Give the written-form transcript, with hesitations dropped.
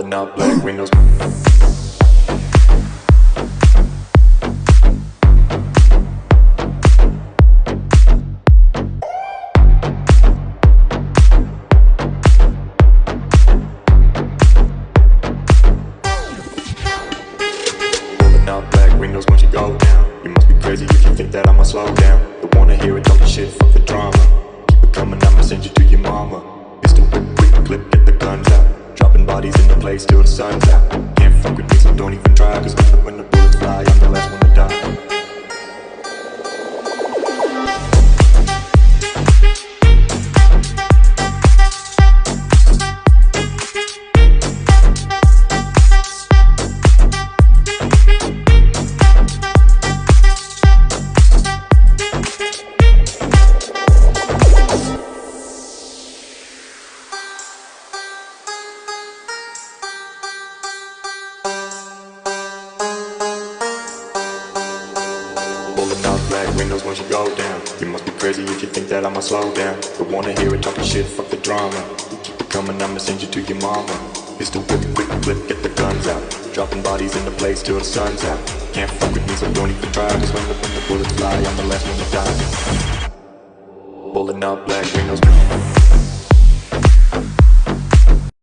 Pulling out black windows. Windows once you go down. You must be crazy if you think that I'ma slow down. Don't wanna hear it talking shit, fuck the drama. Keep it coming, I'ma send you to your mama. Pistol whip, quick clip, get the guns out. Dropping bodies in the place till the sun's out. Can't fuck with me, so don't even try. Cause when the bullets fly, I'm the last one to die. Black windows once you go down. You must be crazy if you think that I'ma slow down. Don't wanna hear it talking shit, fuck the drama. Keep it coming, I'ma send you to your mama. Pistol whip, quick clip, get the guns out. Dropping bodies in the place till the sun's out. Can't fuck with me, so don't even try. Cause when the bullets fly, I'm the last one to die. Pulling out black windows.